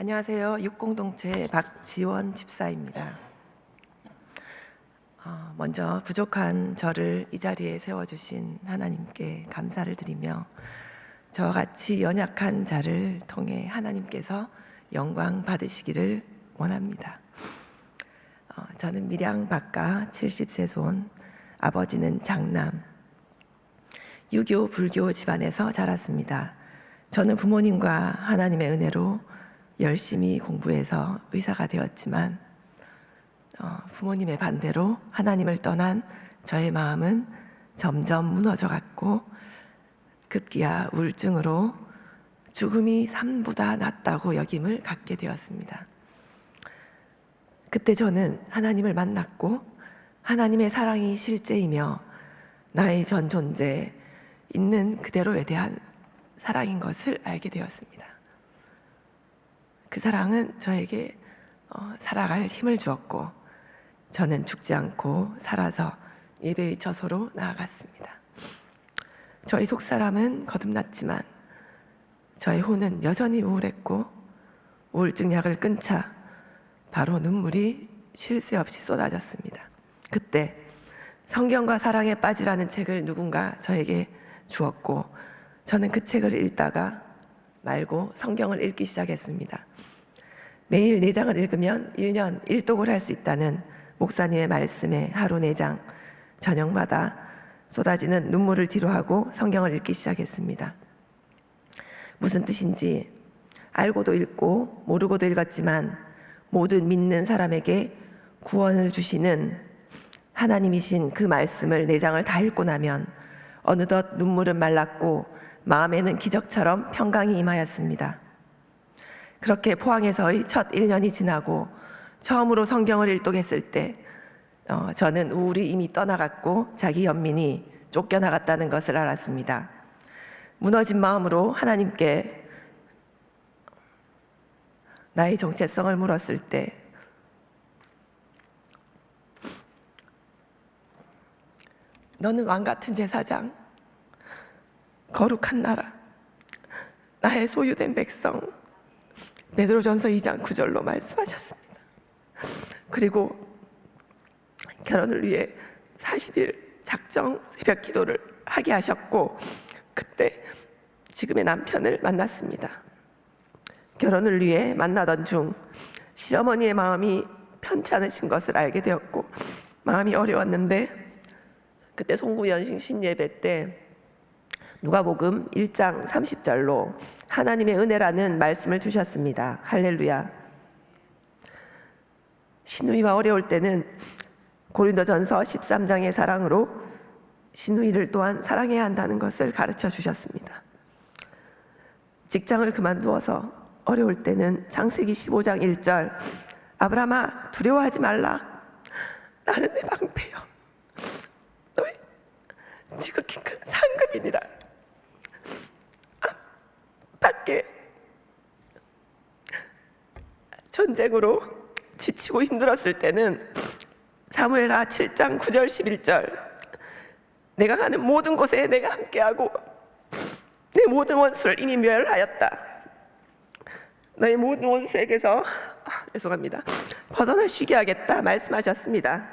안녕하세요. 육공동체 박지원 집사입니다. 먼저 부족한 저를 이 자리에 세워주신 하나님께 감사를 드리며 저와 같이 연약한 자를 통해 하나님께서 영광 받으시기를 원합니다. 저는 밀양 박가 70세 손, 아버지는 장남, 유교 불교 집안에서 자랐습니다. 저는 부모님과 하나님의 은혜로 열심히 공부해서 의사가 되었지만 부모님의 반대로 하나님을 떠난 저의 마음은 점점 무너져 갔고 급기야 우울증으로 죽음이 삶보다 낫다고 여김을 갖게 되었습니다. 그때 저는 하나님을 만났고 하나님의 사랑이 실제이며 나의 전 존재 있는 그대로에 대한 사랑인 것을 알게 되었습니다. 그 사랑은 저에게 살아갈 힘을 주었고 저는 죽지 않고 살아서 예배의 처소로 나아갔습니다. 저희 속사람은 거듭났지만 저의 혼은 여전히 우울했고 우울증 약을 끊자 바로 눈물이 쉴 새 없이 쏟아졌습니다. 그때 성경과 사랑에 빠지라는 책을 누군가 저에게 주었고 저는 그 책을 읽다가 말고 성경을 읽기 시작했습니다. 매일 4장을 읽으면 1년 1독을 할 수 있다는 목사님의 말씀에 하루 4장 저녁마다 쏟아지는 눈물을 뒤로하고 성경을 읽기 시작했습니다. 무슨 뜻인지 알고도 읽고 모르고도 읽었지만 모든 믿는 사람에게 구원을 주시는 하나님이신 그 말씀을 4장을 다 읽고 나면 어느덧 눈물은 말랐고 마음에는 기적처럼 평강이 임하였습니다. 그렇게 포항에서의 첫 1년이 지나고 처음으로 성경을 일독했을 때 저는 우울이 이미 떠나갔고 자기 연민이 쫓겨나갔다는 것을 알았습니다. 무너진 마음으로 하나님께 나의 정체성을 물었을 때 너는 왕같은 제사장, 거룩한 나라, 나의 소유된 백성, 베드로전서 2장 9절로 말씀하셨습니다. 그리고 결혼을 위해 40일 작정 새벽 기도를 하게 하셨고 그때 지금의 남편을 만났습니다. 결혼을 위해 만나던 중 시어머니의 마음이 편치 않으신 것을 알게 되었고 마음이 어려웠는데 그때 송구연식 신예배 때 누가복음 1장 30절로 하나님의 은혜라는 말씀을 주셨습니다. 할렐루야. 시누이와 어려울 때는 고린도전서 13장의 사랑으로 시누이를 또한 사랑해야 한다는 것을 가르쳐 주셨습니다. 직장을 그만두어서 어려울 때는 창세기 15장 1절 아브라함아 두려워하지 말라. 나는 내 방패요. 너의 지극히 큰 상급이니라. 밖에 전쟁으로 지치고 힘들었을 때는 사무엘하 7장 9절 11절 내가 가는 모든 곳에 내가 함께하고 내 모든 원수를 이미 멸하였다. 너의 모든 원수에게서 죄송합니다. 벗어나시게 하겠다 말씀하셨습니다.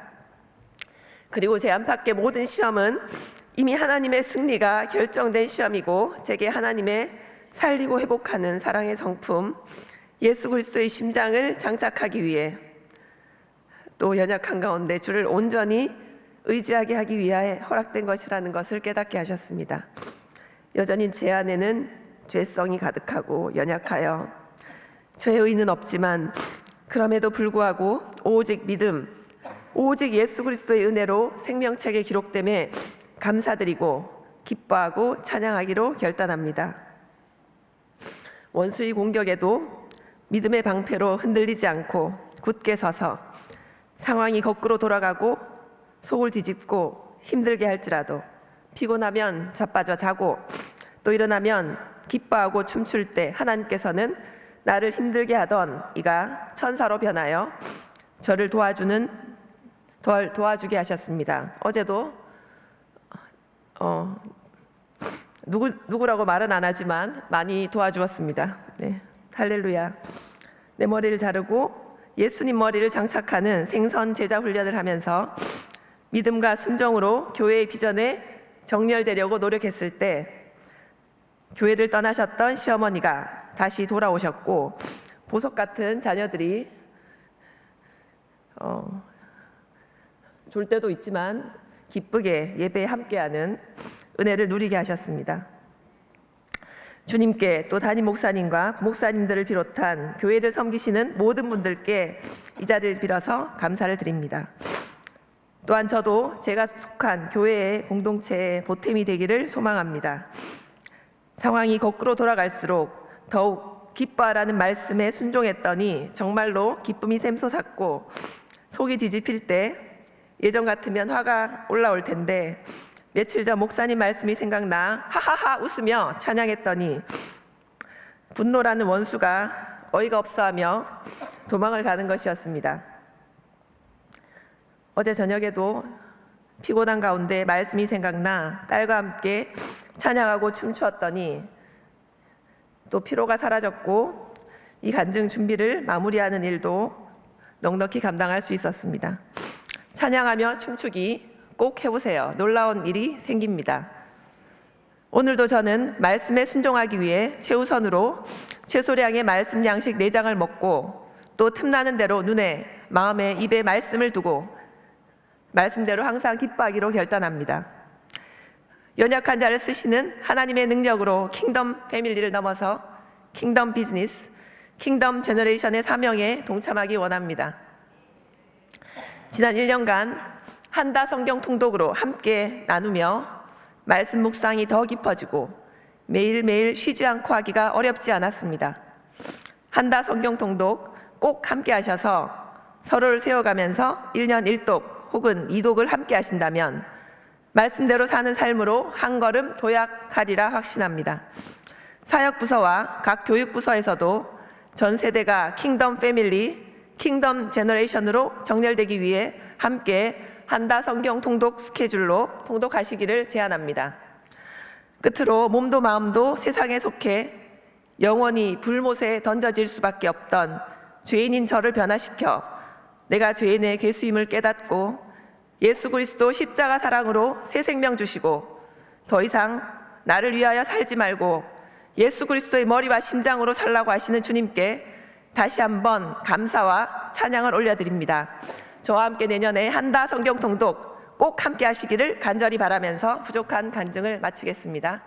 그리고 제 안팎의 모든 시험은 이미 하나님의 승리가 결정된 시험이고 제게 하나님의 살리고 회복하는 사랑의 성품 예수 그리스도의 심장을 장착하기 위해 또 연약한 가운데 주를 온전히 의지하게 하기 위하여 허락된 것이라는 것을 깨닫게 하셨습니다. 여전히 제 안에는 죄성이 가득하고 연약하여 죄의 의는 없지만 그럼에도 불구하고 오직 믿음, 오직 예수 그리스도의 은혜로 생명책에 기록됨에 감사드리고 기뻐하고 찬양하기로 결단합니다. 원수의 공격에도 믿음의 방패로 흔들리지 않고 굳게 서서 상황이 거꾸로 돌아가고 속을 뒤집고 힘들게 할지라도 피곤하면 자빠져 자고 또 일어나면 기뻐하고 춤출 때 하나님께서는 나를 힘들게 하던 이가 천사로 변하여 저를 도와주게 하셨습니다. 어제도 누구라고 말은 안 하지만 많이 도와주었습니다. 네, 할렐루야. 내 머리를 자르고 예수님 머리를 장착하는 생선 제자 훈련을 하면서 믿음과 순종으로 교회의 비전에 정렬되려고 노력했을 때 교회를 떠나셨던 시어머니가 다시 돌아오셨고 보석 같은 자녀들이 졸 때도 있지만 기쁘게 예배에 함께하는 은혜를 누리게 하셨습니다. 주님께 또 담임 목사님과 부목사님들을 비롯한 교회를 섬기시는 모든 분들께 이 자리를 빌어서 감사를 드립니다. 또한 저도 제가 속한 교회의 공동체의 보탬이 되기를 소망합니다. 상황이 거꾸로 돌아갈수록 더욱 기뻐하라는 말씀에 순종했더니 정말로 기쁨이 샘솟았고 속이 뒤집힐 때 예전 같으면 화가 올라올 텐데 며칠 전 목사님 말씀이 생각나 하하하 웃으며 찬양했더니 분노라는 원수가 어이가 없어하며 도망을 가는 것이었습니다. 어제 저녁에도 피곤한 가운데 말씀이 생각나 딸과 함께 찬양하고 춤추었더니 또 피로가 사라졌고 이 간증 준비를 마무리하는 일도 넉넉히 감당할 수 있었습니다. 찬양하며 춤추기 꼭 해보세요. 놀라운 일이 생깁니다. 오늘도 저는 말씀에 순종하기 위해 최우선으로 최소량의 말씀 양식 4장을 먹고 또 틈나는 대로 눈에, 마음에, 입에 말씀을 두고 말씀대로 항상 기뻐하기로 결단합니다. 연약한 자를 쓰시는 하나님의 능력으로 킹덤 패밀리를 넘어서 킹덤 비즈니스, 킹덤 제너레이션의 사명에 동참하기 원합니다. 지난 1년간 한다 성경 통독으로 함께 나누며 말씀 묵상이 더 깊어지고 매일매일 쉬지 않고 하기가 어렵지 않았습니다. 한다 성경 통독 꼭 함께 하셔서 서로를 세워가면서 1년 1독 혹은 2독을 함께 하신다면 말씀대로 사는 삶으로 한 걸음 도약하리라 확신합니다. 사역부서와 각 교육부서에서도 전 세대가 킹덤 패밀리, 킹덤 제너레이션으로 정렬되기 위해 함께 한다 성경 통독 스케줄로 통독하시기를 제안합니다. 끝으로 몸도 마음도 세상에 속해 영원히 불못에 던져질 수밖에 없던 죄인인 저를 변화시켜 내가 죄인의 괴수임을 깨닫고 예수 그리스도 십자가 사랑으로 새 생명 주시고 더 이상 나를 위하여 살지 말고 예수 그리스도의 머리와 심장으로 살라고 하시는 주님께 다시 한번 감사와 찬양을 올려드립니다. 저와 함께 내년에 한다 성경 통독 꼭 함께 하시기를 간절히 바라면서 부족한 간증을 마치겠습니다.